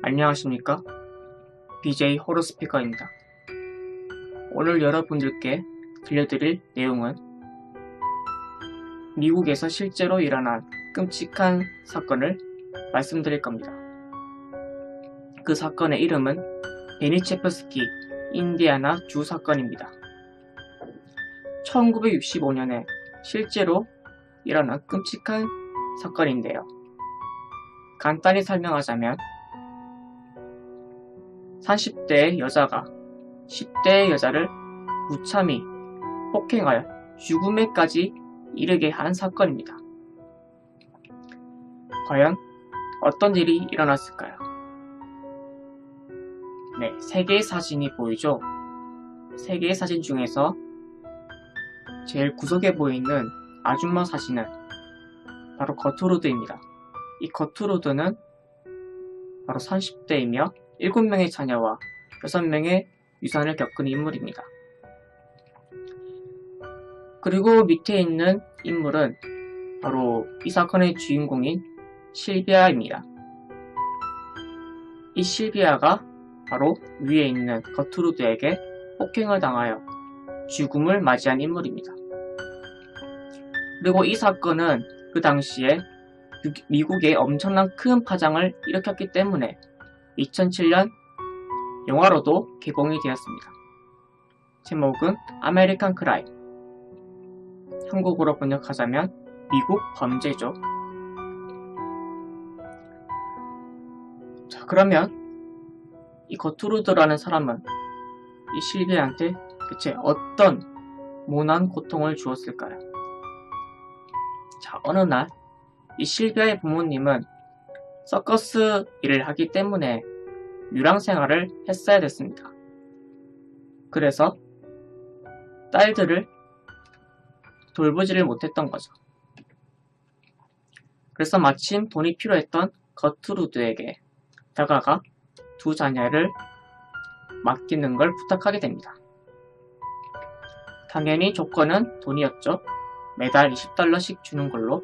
안녕하십니까? BJ 호러스피커입니다. 오늘 여러분들께 들려드릴 내용은 미국에서 실제로 일어난 끔찍한 사건을 말씀드릴 겁니다. 그 사건의 이름은 베니체프스키 인디아나 주 사건입니다. 1965년에 실제로 일어난 끔찍한 사건인데요. 간단히 설명하자면 30대의 여자가 10대의 여자를 무참히 폭행하여 죽음에까지 이르게 한 사건입니다. 과연 어떤 일이 일어났을까요? 네, 3개의 사진이 보이죠? 3개의 사진 중에서 제일 구석에 보이는 아줌마 사진은 바로 거투루드입니다. 이 거투루드는 바로 30대이며 7명의 자녀와 6명의 유산을 겪은 인물입니다. 그리고 밑에 있는 인물은 바로 이 사건의 주인공인 실비아입니다. 이 실비아가 바로 위에 있는 거투루드에게 폭행을 당하여 죽음을 맞이한 인물입니다. 그리고 이 사건은 그 당시에 미국에 엄청난 큰 파장을 일으켰기 때문에 2007년 영화로도 개봉이 되었습니다. 제목은 아메리칸 크라임. 한국어로 번역하자면 미국 범죄죠. 자, 그러면 이 거투루드라는 사람은 이 실비아한테 대체 어떤 모난 고통을 주었을까요? 자, 어느 날 이 실비아의 부모님은 서커스 일을 하기 때문에 유랑 생활을 했어야 됐습니다. 그래서 딸들을 돌보지를 못했던 거죠. 그래서 마침 돈이 필요했던 거투루드에게 다가가 두 자녀를 맡기는 걸 부탁하게 됩니다. 당연히 조건은 돈이었죠. 매달 $20씩 주는 걸로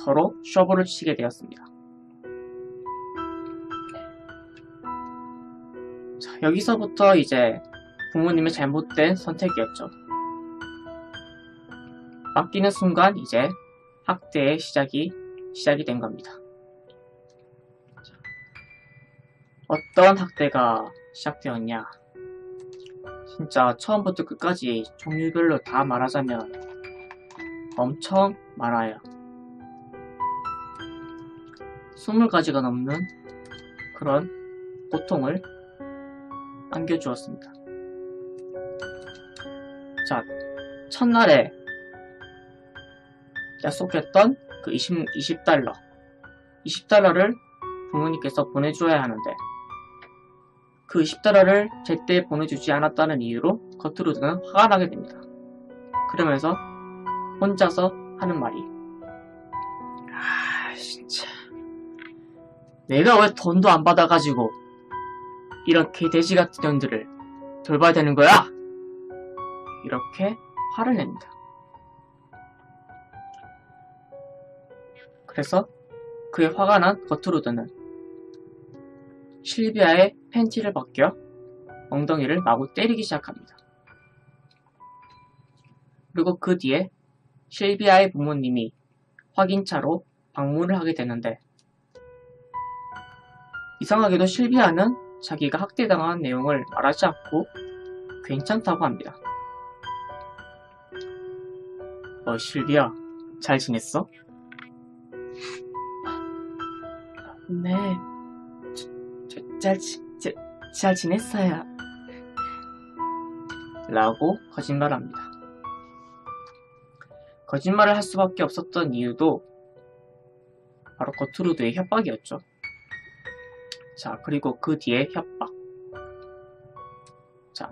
서로 쇼부를 치게 되었습니다. 자, 여기서부터 이제 부모님의 잘못된 선택이었죠. 맡기는 순간 이제 학대의 시작이 된 겁니다. 어떤 학대가 시작되었냐? 진짜 처음부터 끝까지 종류별로 다 말하자면 엄청 많아요. 20가지가 넘는 그런 고통을 안겨주었습니다. 자, 첫날에 약속했던 그 $20를 부모님께서 보내줘야 하는데 그 $20를 제때 보내주지 않았다는 이유로 거투루드는 화가 나게 됩니다. 그러면서 혼자서 하는 말이 진짜 내가 왜 돈도 안 받아가지고 이렇게 돼지 같은 년들을 돌봐야 되는 거야? 이렇게 화를 냅니다. 그래서 그의 화가 난 거투루드는 실비아의 팬티를 벗겨 엉덩이를 마구 때리기 시작합니다. 그리고 그 뒤에 실비아의 부모님이 확인차로 방문을 하게 되는데 이상하게도 실비아는 자기가 학대당한 내용을 말하지 않고 괜찮다고 합니다. 실비아, 잘 지냈어? 네, 잘 지냈어요. 라고 거짓말합니다. 거짓말을 할 수밖에 없었던 이유도 바로 거투루드의 협박이었죠. 자, 그리고 그 뒤에 협박. 자,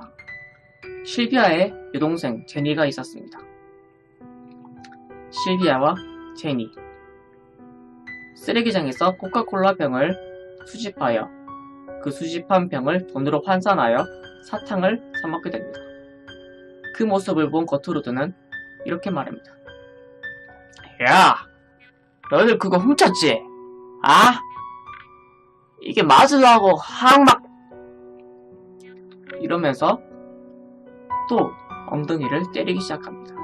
실비아의 여동생 제니가 있었습니다. 실비아와 제니. 쓰레기장에서 코카콜라 병을 수집하여 그 수집한 병을 돈으로 환산하여 사탕을 사먹게 됩니다. 그 모습을 본 거투루드는 이렇게 말합니다. 야! 너희들 그거 훔쳤지? 아? 이게 맞으려고 막 이러면서 또 엉덩이를 때리기 시작합니다.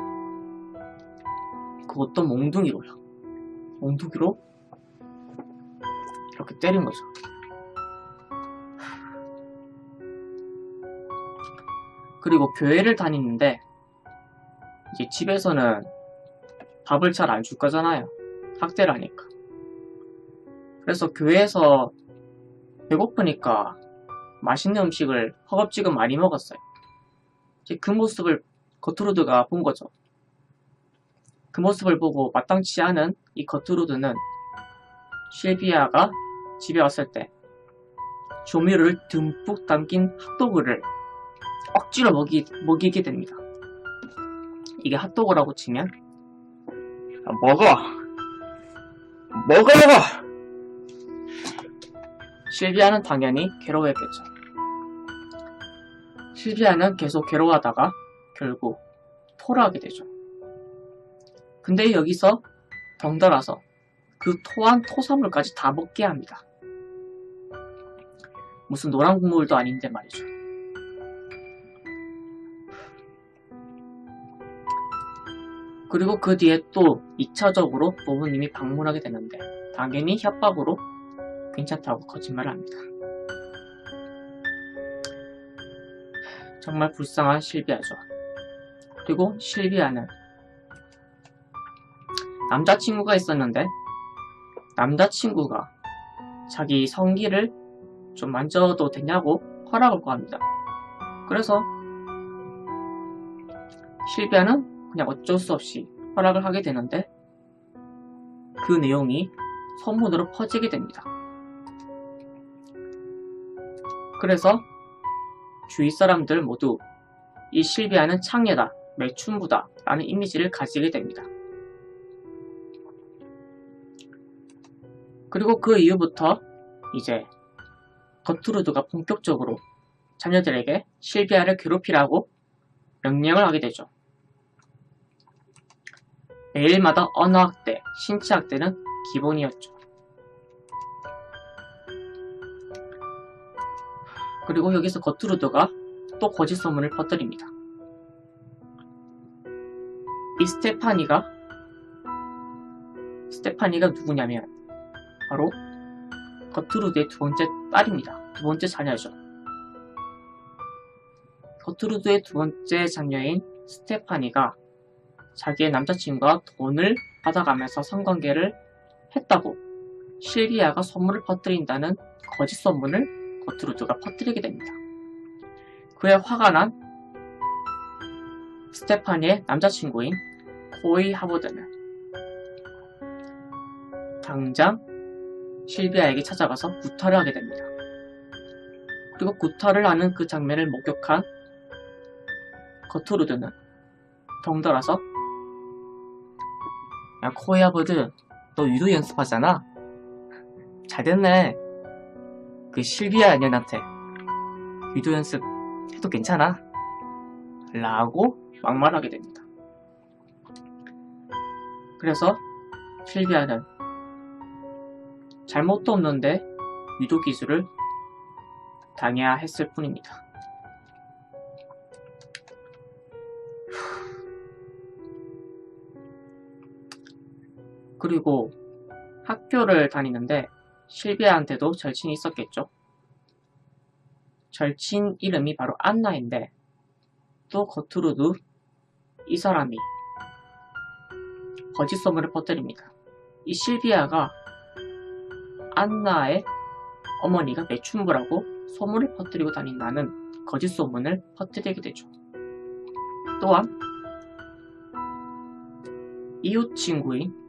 그것도 몽둥이로요. 몽둥이로 이렇게 때린 거죠. 그리고 교회를 다니는데 이제 집에서는 밥을 잘 안 줄 거잖아요. 학대를 하니까. 그래서 교회에서 배고프니까 맛있는 음식을 허겁지겁 많이 먹었어요. 이제 그 모습을 거트루드가 본 거죠. 그 모습을 보고 마땅치 않은 이 거트루드는 실비아가 집에 왔을 때 조미료를 듬뿍 담긴 핫도그를 억지로 먹이게 됩니다. 이게 핫도그라고 치면 먹어! 실비아는 당연히 괴로워했겠죠. 실비아는 계속 괴로워하다가 결국 토라하게 되죠. 근데 여기서 덩달아서 그 토한 토사물까지 다 먹게 합니다. 무슨 노란 국물도 아닌데 말이죠. 그리고 그 뒤에 또 2차적으로 부모님이 방문하게 되는데 당연히 협박으로 괜찮다고 거짓말을 합니다. 정말 불쌍한 실비아죠. 그리고 실비아는 남자친구가 있었는데 남자친구가 자기 성기를 좀 만져도 되냐고 허락을 구합니다. 그래서 실비아는 그냥 어쩔 수 없이 허락을 하게 되는데 그 내용이 소문으로 퍼지게 됩니다. 그래서 주위 사람들 모두 이 실비아는 창녀다, 매춘부다 라는 이미지를 가지게 됩니다. 그리고 그 이후부터 이제 거트루드가 본격적으로 자녀들에게 실비아를 괴롭히라고 명령을 하게 되죠. 매일마다 언어학대, 신체학대는 기본이었죠. 그리고 여기서 거트루드가 또 거짓 소문을 퍼뜨립니다. 이 스테파니가 누구냐면 바로 거트루드의 두 번째 딸입니다. 두 번째 자녀죠. 거트루드의 두 번째 자녀인 스테파니가 자기의 남자친구가 돈을 받아가면서 성관계를 했다고 실비아가 소문을 퍼뜨린다는 거짓 소문을 거트루드가 퍼뜨리게 됩니다. 그에 화가 난 스테파니의 남자친구인 코이 하버드는 당장 실비아에게 찾아가서 구타를 하게 됩니다. 그리고 구타를 하는 그 장면을 목격한 거트루드는 덩달아서 야 코이 하버드 너 유도 연습하잖아? 잘됐네. 그 실비아 년한테 유도 연습 해도 괜찮아 라고 막말하게 됩니다. 그래서 실비아는 잘못도 없는데 유도 기술을 당해야 했을 뿐입니다. 그리고 학교를 다니는데 실비아한테도 절친이 있었겠죠. 절친 이름이 바로 안나인데 또 거트루드 이 사람이 거짓 소문을 퍼뜨립니다. 이 실비아가 안나의 어머니가 매춘부라고 소문을 퍼뜨리고 다닌다는 거짓 소문을 퍼뜨리게 되죠. 또한 이웃 친구인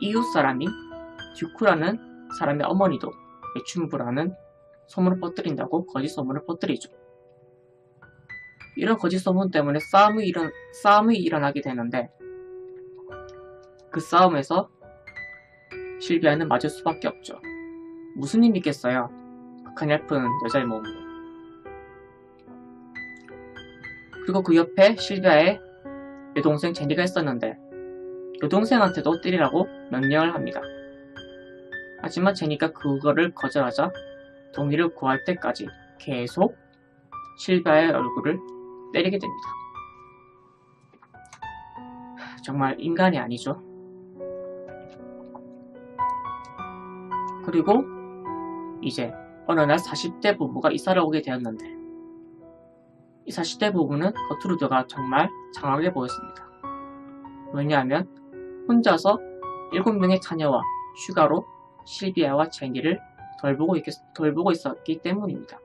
이웃 사람인 듀크라는 사람의 어머니도 매춘부라는 소문을 퍼뜨린다고 거짓 소문을 퍼뜨리죠. 이런 거짓 소문 때문에 싸움이 일어나게 되는데 그 싸움에서 실비아는 맞을 수밖에 없죠. 무슨 힘이 있겠어요? 그 가냘픈 여자의 몸으로. 그리고 그 옆에 실비아의 여동생 제니가 있었는데 여동생한테도 때리라고 명령을 합니다. 하지만 제니가 그거를 거절하자 동의를 구할 때까지 계속 실비아의 얼굴을 때리게 됩니다. 정말 인간이 아니죠. 그리고 이제 어느 날 40대 부부가 이사를 오게 되었는데 이 40대 부부는 거트루드가 정말 장하게 보였습니다. 왜냐하면 혼자서 7명의 자녀와 휴가로 실비아와 제니를 돌보고 있었기 때문입니다.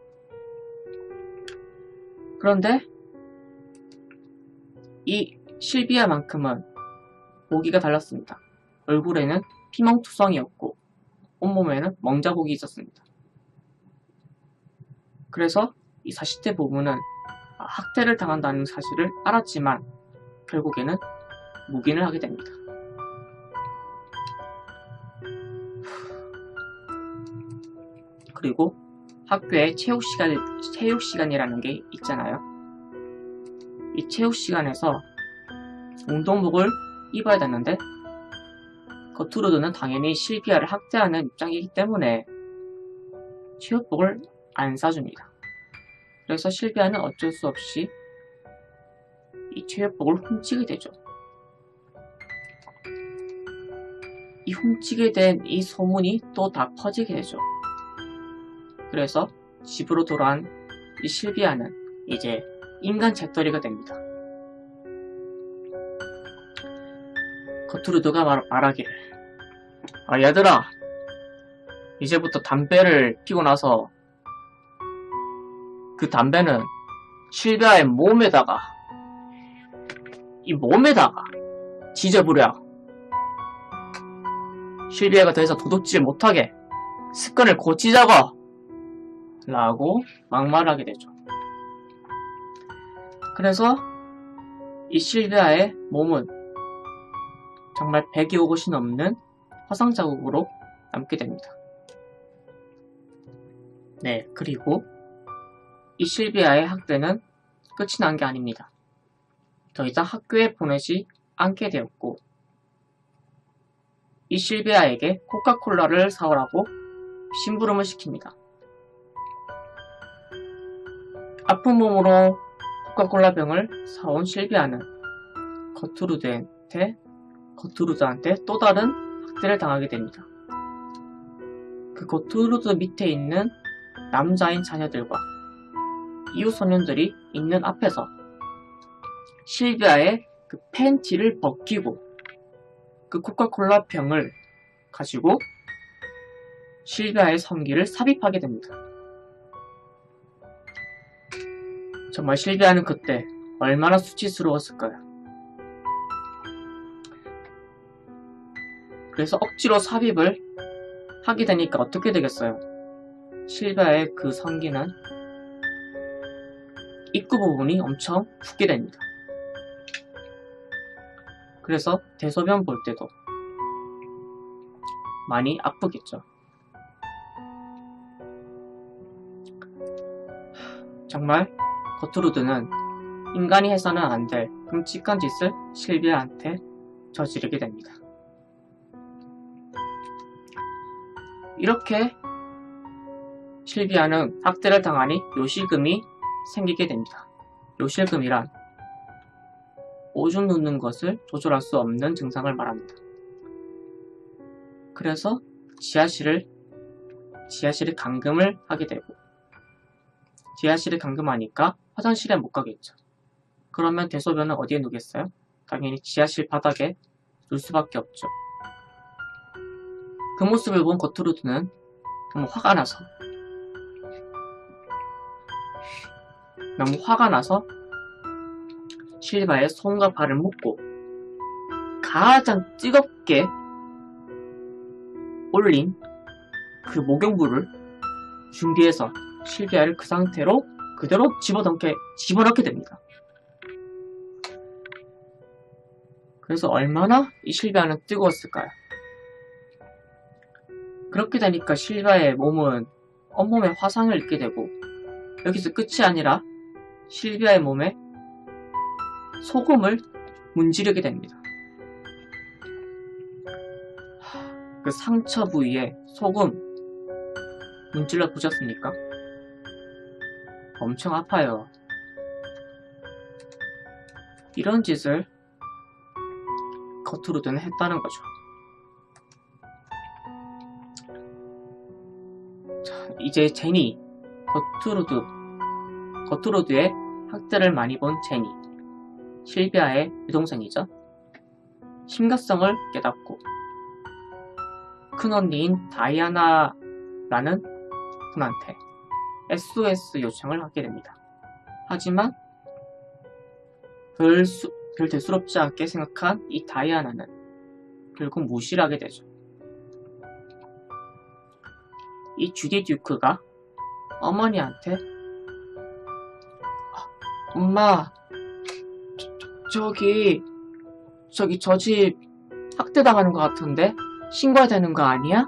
그런데 이 실비아만큼은 모기가 달랐습니다. 얼굴에는 피멍투성이었고 온몸에는 멍자국이 있었습니다. 그래서 이 40대 부부는 학대를 당한다는 사실을 알았지만 결국에는 묵인을 하게 됩니다. 그리고 학교에 체육 시간이라는 게 있잖아요. 이 체육 시간에서 운동복을 입어야 되는데 거트루드는 당연히 실비아를 학대하는 입장이기 때문에 체육복을 안 사줍니다. 그래서 실비아는 어쩔 수 없이 이 체육복을 훔치게 되죠. 이 훔치게 된 이 소문이 또 다 퍼지게 되죠. 그래서 집으로 돌아온 이 실비아는 이제 인간 잿더리가 됩니다. 거트루드가 말하길, 얘들아, 이제부터 담배를 피고 나서 그 담배는 실비아의 몸에다가 지져부려. 실비아가 더 이상 도둑질 못하게 습관을 고치자고! 라고 막말하게 되죠. 그래서 이 실비아의 몸은 정말 100이 곳이 넘는 화상 자국으로 남게 됩니다. 네, 그리고 이 실비아의 학대는 끝이 난 게 아닙니다. 더 이상 학교에 보내지 않게 되었고 이 실비아에게 코카콜라를 사오라고 심부름을 시킵니다. 아픈 몸으로 코카콜라 병을 사온 실비아는 거트루드한테 또 다른 학대를 당하게 됩니다. 그 거트루드 밑에 있는 남자인 자녀들과 이웃 소년들이 있는 앞에서 실비아의 그 팬티를 벗기고 그 코카콜라 병을 가지고 실비아의 성기를 삽입하게 됩니다. 정말 실비아는 그때 얼마나 수치스러웠을까요? 그래서 억지로 삽입을 하게 되니까 어떻게 되겠어요? 실비아의 그 성기는 입구 부분이 엄청 붓게 됩니다. 그래서 대소변 볼 때도 많이 아프겠죠. 정말 거트루드는 인간이 해서는 안 될 끔찍한 짓을 실비아한테 저지르게 됩니다. 이렇게 실비아는 학대를 당하니 요실금이 생기게 됩니다. 요실금이란 오줌 누는 것을 조절할 수 없는 증상을 말합니다. 그래서 지하실을 감금을 하게 되고 지하실을 감금하니까 화장실에 못 가겠죠. 그러면 대소변은 어디에 누겠어요? 당연히 지하실 바닥에 눌 수밖에 없죠. 그 모습을 본 거트루드는 너무 화가 나서 실비아의 손과 발을 묶고 가장 뜨겁게 올린 그 목욕물을 준비해서 실비아를 그 상태로 그대로 집어넣게 됩니다. 그래서 얼마나 이 실비아는 뜨거웠을까요? 그렇게 되니까 실비아의 몸은 온몸에 화상을 입게 되고 여기서 끝이 아니라 실비아의 몸에 소금을 문지르게 됩니다. 그 상처 부위에 소금 문질러 보셨습니까? 엄청 아파요. 이런 짓을 거트루드는 했다는 거죠. 자, 이제 제니, 거트루드의 학대를 많이 본 제니, 실비아의 여동생이죠. 심각성을 깨닫고 큰언니인 다이아나라는 분한테 SOS 요청을 하게 됩니다. 하지만 별 대수롭지 않게 생각한 이 다이아나는 결국 무시를 하게 되죠. 이 주디 듀크가 어머니한테 엄마, 저기 저 집 학대당하는 것 같은데 신고해야 되는 거 아니야?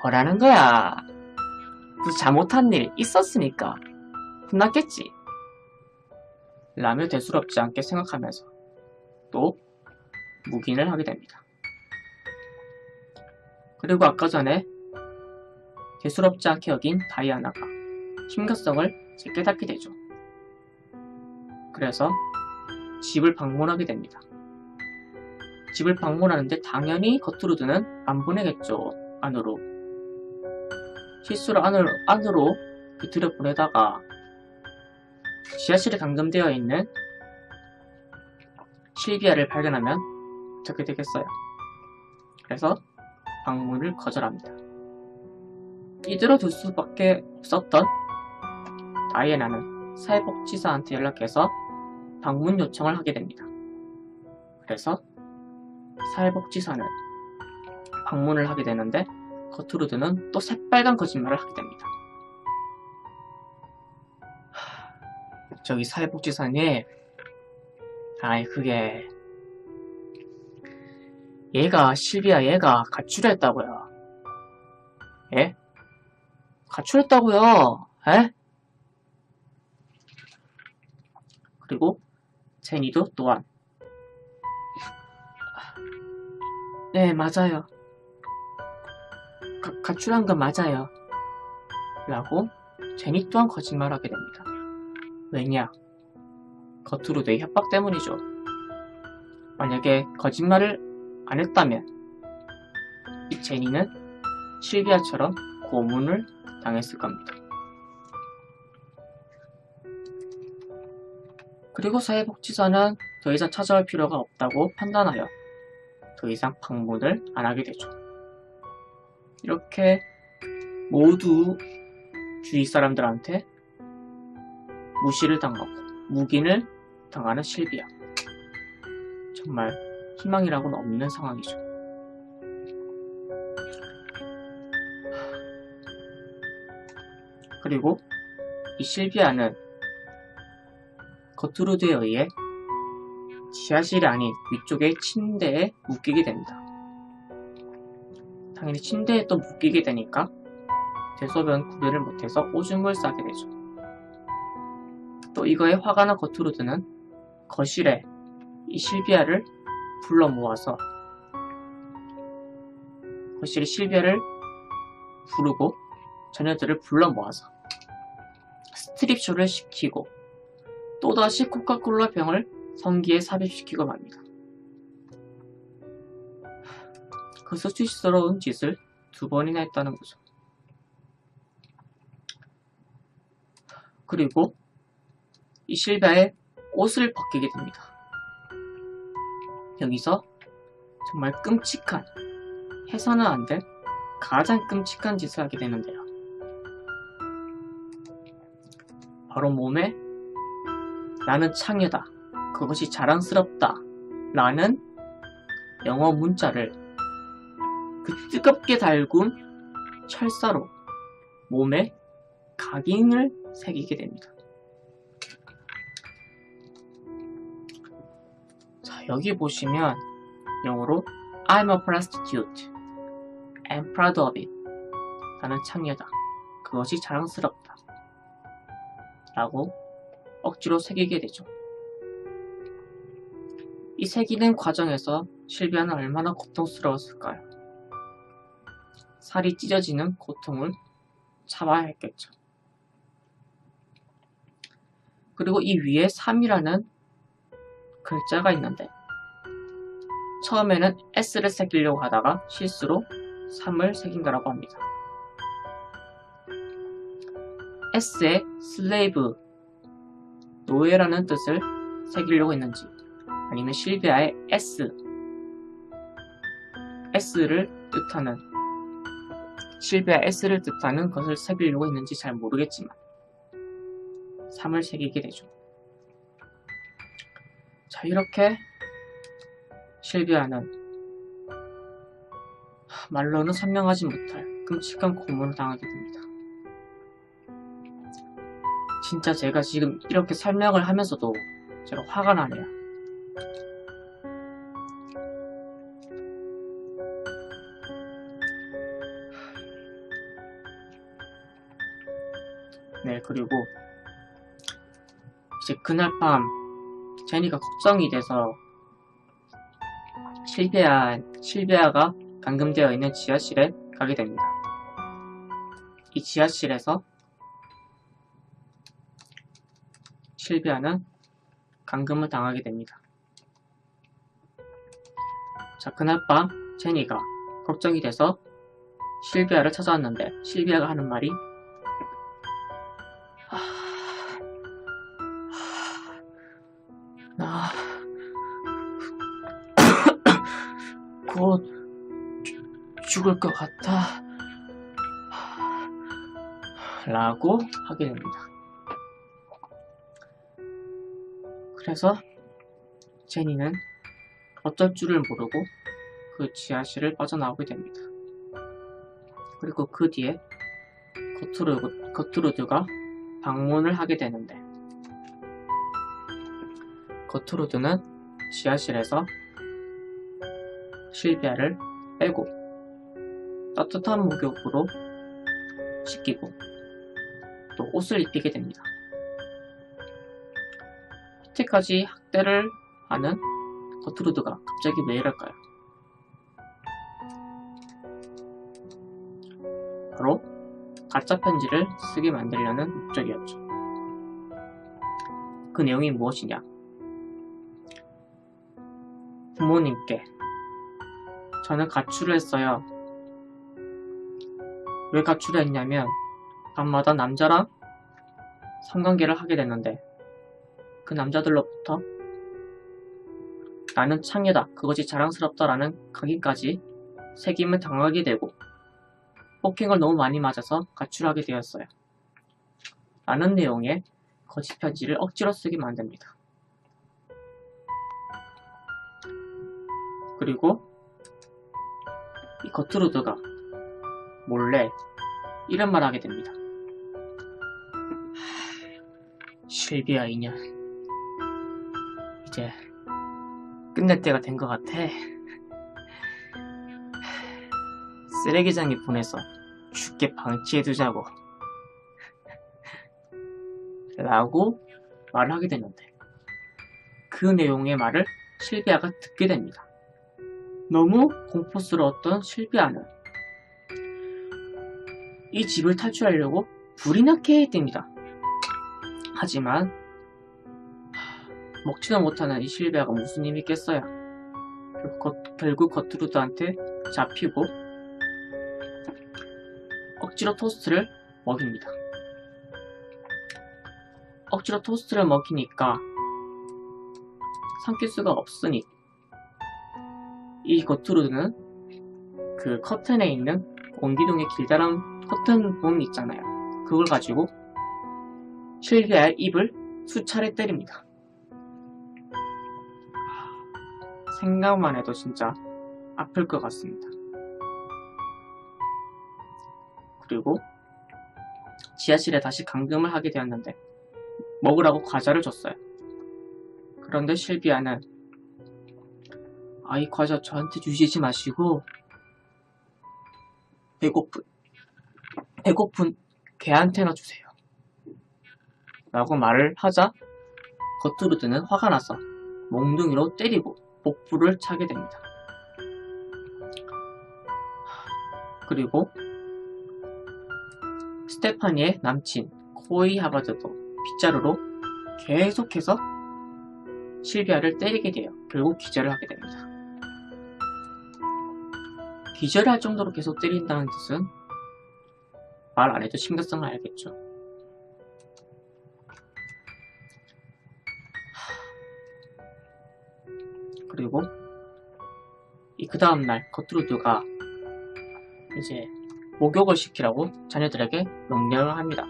뭐라는 거야? 그 잘못한 일 있었으니까 혼났겠지. 라며 대수롭지 않게 생각하면서 또 묵인을 하게 됩니다. 그리고 아까 전에 대수롭지 않게 여긴 다이아나가 심각성을 깨닫게 되죠. 그래서 집을 방문하게 됩니다. 집을 방문하는데 당연히 거트루드는 안 보내겠죠. 안으로. 실수로 안으로 들여보내다가 지하실에 감금되어 있는 실비아를 발견하면 어떻게 되겠어요? 그래서 방문을 거절합니다. 이대로 둘 수밖에 없었던 다이애나는 사회복지사한테 연락해서 방문 요청을 하게 됩니다. 그래서 사회복지사는 방문을 하게 되는데 거트루드는 또 새빨간 거짓말을 하게 됩니다. 저기 사회복지사님, 아이 그게 실비아 얘가 가출했다고요. 예? 가출했다고요. 에? 그리고 제니도 또한 네 맞아요. 가출한 건 맞아요. 라고 제니 또한 거짓말하게 됩니다. 왜냐? 거트루드의 협박 때문이죠. 만약에 거짓말을 안 했다면 이 제니는 실비아처럼 고문을 당했을 겁니다. 그리고 사회복지사는 더 이상 찾아올 필요가 없다고 판단하여 더 이상 방문을 안 하게 되죠. 이렇게 모두 주위 사람들한테 무시를 당하고 묵인을 당하는 실비아. 정말 희망이라고는 없는 상황이죠. 그리고 이 실비아는 거트루드에 의해 지하실이 아닌 위쪽의 침대에 묶이게 됩니다. 당연히 침대에 또 묶이게 되니까 대소변 구별을 못해서 오줌을 싸게 되죠. 또 이거에 화가 난 거트루드는 거실에 이 실비아를 불러 모아서 거실에 실비아를 부르고 자녀들을 불러 모아서 스트립쇼를 시키고 또다시 코카콜라 병을 성기에 삽입시키고 맙니다. 그 수치스러운 짓을 2번이나 했다는 거죠. 그리고 이 실비아의 옷을 벗기게 됩니다. 여기서 정말 끔찍한, 해서는 안 될 가장 끔찍한 짓을 하게 되는데요. 바로 몸에 나는 창녀다, 그것이 자랑스럽다 라는 영어 문자를 그 뜨겁게 달군 철사로 몸에 각인을 새기게 됩니다. 자, 여기 보시면 영어로 I'm a prostitute and proud of it. 나는 창녀다, 그것이 자랑스럽다 라고 억지로 새기게 되죠. 이 새기는 과정에서 실비아는 얼마나 고통스러웠을까요? 살이 찢어지는 고통을 참아야 했겠죠. 그리고 이 위에 3이라는 글자가 있는데 처음에는 S를 새기려고 하다가 실수로 3을 새긴 거라고 합니다. S의 슬레이브, 노예라는 뜻을 새기려고 했는지 아니면 실비아의 S를 뜻하는 것을 새기려고 했는지 잘 모르겠지만 3을 새기게 되죠. 자, 이렇게 실비아는 말로는 설명하지 못할 끔찍한 고문을 당하게 됩니다. 진짜 제가 지금 이렇게 설명을 하면서도 제가 화가 나네요. 네, 그리고 이제 그날 밤 제니가 걱정이 돼서 실비아가 감금되어 있는 지하실에 가게 됩니다. 이 지하실에서 실비아는 감금을 당하게 됩니다. 자, 그날 밤 제니가 걱정이 돼서 실비아를 찾아왔는데 실비아가 하는 말이 나 곧 죽을 것 같아 라고 하게 됩니다. 그래서 제니는 어쩔 줄을 모르고 그 지하실을 빠져나오게 됩니다. 그리고 그 뒤에 거트루드가 방문을 하게 되는데 거트루드는 지하실에서 실비아를 빼고 따뜻한 목욕으로 씻기고 또 옷을 입히게 됩니다. 이때까지 학대를 하는 거트루드가 갑자기 왜 이럴까요? 바로 가짜 편지를 쓰게 만들려는 목적이었죠. 그 내용이 무엇이냐? 부모님께 저는 가출을 했어요. 왜 가출을 했냐면 밤마다 남자랑 성관계를 하게 됐는데 그 남자들로부터 나는 창녀다, 그것이 자랑스럽다라는 각인까지 새김을 당하게 되고 폭행을 너무 많이 맞아서 가출하게 되었어요. 라는 내용의 거짓 편지를 억지로 쓰게 만듭니다. 그리고 이 거트루드가 몰래 이런 말 하게 됩니다. 실비아 인연, 이제 끝낼 때가 된 것 같아. 쓰레기장에 보내서 죽게 방치해두자고 라고 말을 하게 되는데 그 내용의 말을 실비아가 듣게 됩니다. 너무 공포스러웠던 실비아는 이 집을 탈출하려고 불이 나게 됩니다. 하지만 먹지도 못하는 이 실비아가 무슨 힘이 있겠어요. 결국 거트루드한테 잡히고 억지로 토스트를 먹입니다. 억지로 토스트를 먹이니까 삼킬 수가 없으니 이 거트루드는 그 커튼에 있는 원기둥의 길다란 커튼 봉 있잖아요. 그걸 가지고 실비아의 입을 수차례 때립니다. 생각만 해도 진짜 아플 것 같습니다. 그리고 지하실에 다시 감금을 하게 되었는데 먹으라고 과자를 줬어요. 그런데 실비아는 이 과자 저한테 주시지 마시고 배고픈 개한테나 주세요 라고 말을 하자 거트루드는 화가 나서 몽둥이로 때리고 복부를 차게 됩니다. 그리고 스테파니의 남친 코이 하버드도 빗자루로 계속해서 실비아를 때리게 돼요. 결국 기절을 하게 됩니다. 기절할 정도로 계속 때린다는 뜻은 말 안 해도 심각성을 알겠죠. 그리고 그 다음날 거트루드가 이제 목욕을 시키라고 자녀들에게 명령을 합니다.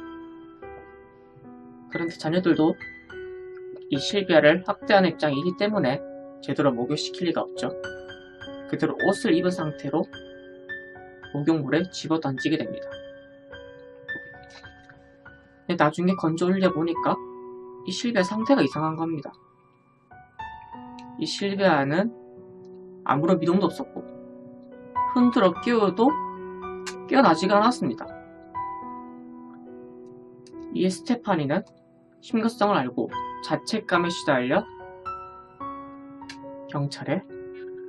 그런데 자녀들도 이 실비아를 학대하는 입장이기 때문에 제대로 목욕시킬 리가 없죠. 그대로 옷을 입은 상태로 목욕물에 집어 던지게 됩니다. 근데 나중에 건져 올려보니까 이 실비아 상태가 이상한 겁니다. 이 실비아는 아무런 미동도 없었고 흔들어 끼워도 깨어나지가 않았습니다. 이에 스테파니는 심각성을 알고 자책감에 시달려 경찰에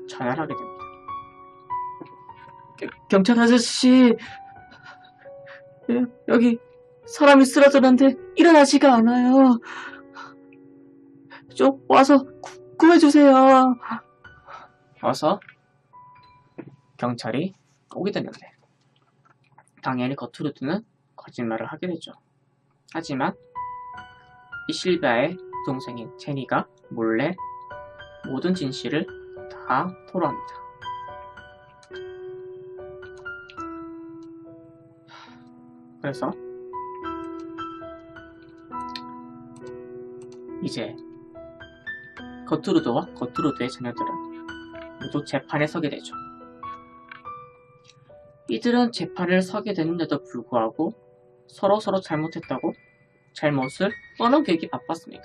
전화를 하게 됩니다. 경찰 아저씨, 여기 사람이 쓰러졌는데 일어나지가 않아요. 좀 와서 구해주세요. 와서 경찰이 오게 됐는데 당연히 거트루드는 거짓말을 하게 되죠. 하지만 이 실비아의 동생인 제니가 몰래 모든 진실을 다 토로합니다. 그래서 이제 거트루드와 거트루드의 자녀들은 모두 재판에 서게 되죠. 이들은 재판을 서게 되는데도 불구하고 서로 잘못했다고 잘못을 떠넘기기 바빴습니다.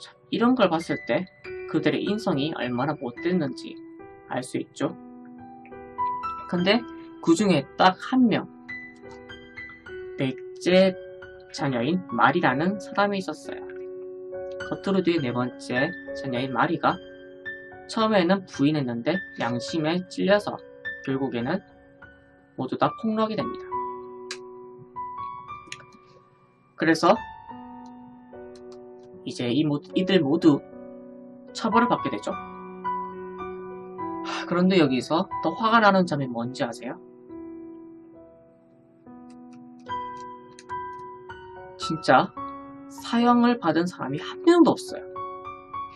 자, 이런 걸 봤을 때 그들의 인성이 얼마나 못됐는지 알 수 있죠. 근데 그 중에 딱 한 명, 넷째 자녀인 마리라는 사람이 있었어요. 거트루드의 네 번째 자녀인 마리가 처음에는 부인했는데 양심에 찔려서 결국에는 모두 다 폭로하게 됩니다. 그래서 이제 이들 모두 처벌을 받게 되죠. 그런데 여기서 더 화가 나는 점이 뭔지 아세요? 진짜 사형을 받은 사람이 한 명도 없어요.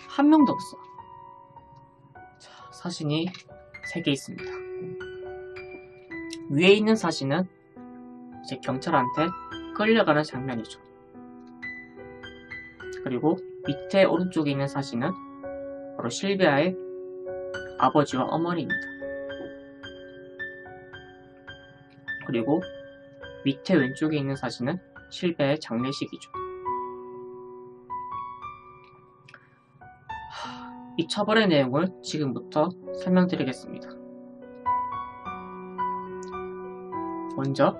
한 명도 없어. 자, 사진이 3개 있습니다. 위에 있는 사진은 이제 경찰한테 끌려가는 장면이죠. 그리고 밑에 오른쪽에 있는 사진은 바로 실비아의 아버지와 어머니입니다. 그리고 밑에 왼쪽에 있는 사진은 실비아의 장례식이죠. 이 처벌의 내용을 지금부터 설명드리겠습니다. 먼저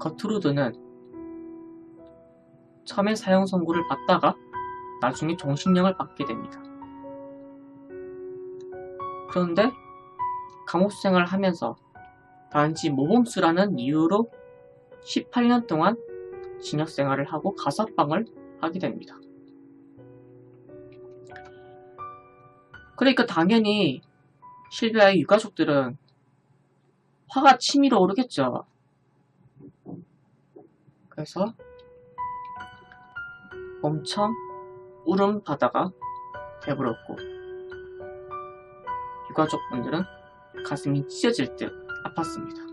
거트루드는 처음에 사형 선고를 받다가 나중에 종신형을 받게 됩니다. 그런데 감옥생활을 하면서 단지 모범수라는 이유로 18년 동안 징역생활을 하고 가석방을 하게 됩니다. 그러니까 당연히 실비아의 유가족들은 화가 치밀어 오르겠죠. 그래서 엄청 울음바다가 되버렸고 유가족분들은 가슴이 찢어질 듯 아팠습니다.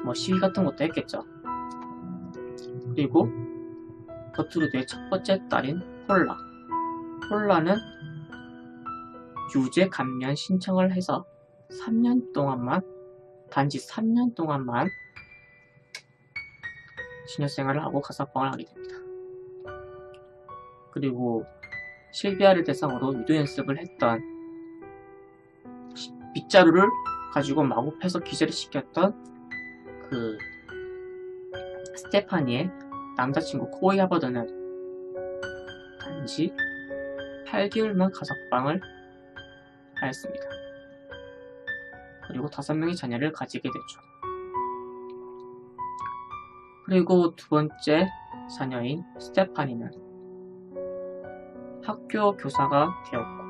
뭐 시위 같은 것도 했겠죠. 그리고 거트루드의 첫 번째 딸인 폴라는 유죄 감면 신청을 해서 3년 동안만, 단지 3년 동안만 징역생활을 하고 가석방을 하게 됩니다. 그리고 실비아를 대상으로 유도 연습을 했던 빗자루를 가지고 마구 패서 기절을 시켰던 그 스테파니의 남자친구 코이 하버드는 지 8개월만 가석방을 하였습니다. 그리고 5명의 자녀를 가지게 되죠. 그리고 두 번째 자녀인 스테파니는 학교 교사가 되었고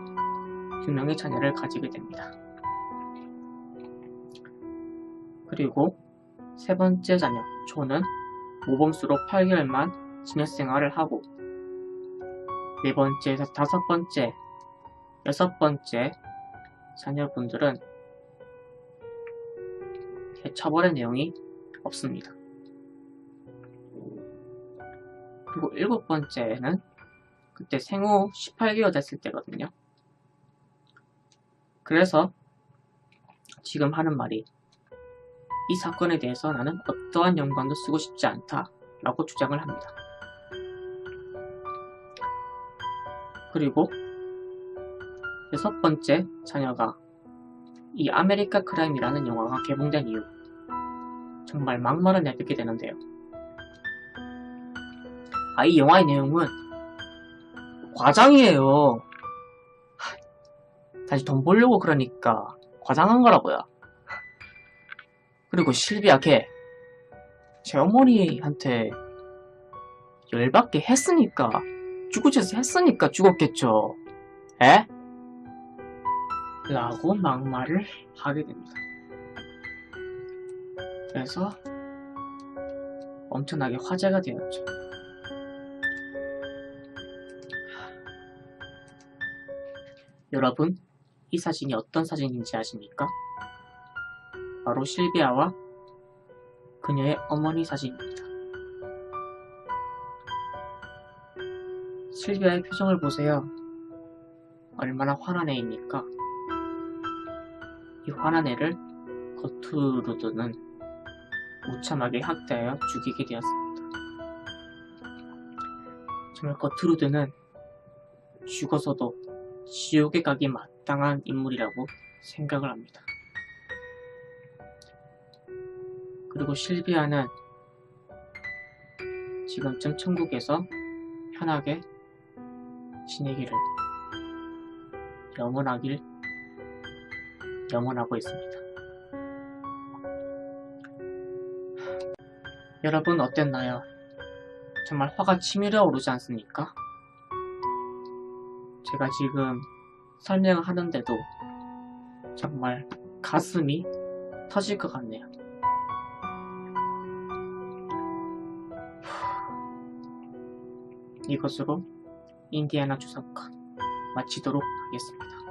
2명의 자녀를 가지게 됩니다. 그리고 세 번째 자녀 조는 모범수로 8개월만 지녀 생활을 하고 네 번째에서 5번째, 6번째 자녀분들은 처벌의 내용이 없습니다. 그리고 7번째는 그때 생후 18개월 됐을 때거든요. 그래서 지금 하는 말이 이 사건에 대해서 나는 어떠한 연관도 쓰고 싶지 않다 라고 주장을 합니다. 그리고 6번째 자녀가 이 아메리카 크라임이라는 영화가 개봉된 이후 정말 막말을 내뱉게 되는데요. 이 영화의 내용은 과장이에요. 다시 돈 벌려고 그러니까 과장한 거라고요. 그리고 실비아 걔 제 어머니한테 열받게 했으니까 죽으셔서 했으니까 죽었겠죠. 에? 라고 막말을 하게 됩니다. 그래서 엄청나게 화제가 되었죠. 여러분, 이 사진이 어떤 사진인지 아십니까? 바로 실비아와 그녀의 어머니 사진입니다. 실비아의 표정을 보세요. 얼마나 화난 애입니까? 이 화난 애를 거투르드는 무참하게 학대하여 죽이게 되었습니다. 정말 거투르드는 죽어서도 지옥에 가기 마땅한 인물이라고 생각을 합니다. 그리고 실비아는 지금쯤 천국에서 편하게 지내기를 염원하고 있습니다. 여러분 어땠나요? 정말 화가 치밀어 오르지 않습니까? 제가 지금 설명을 하는데도 정말 가슴이 터질 것 같네요. 이것으로 인디애나 주사권 마치도록 하겠습니다.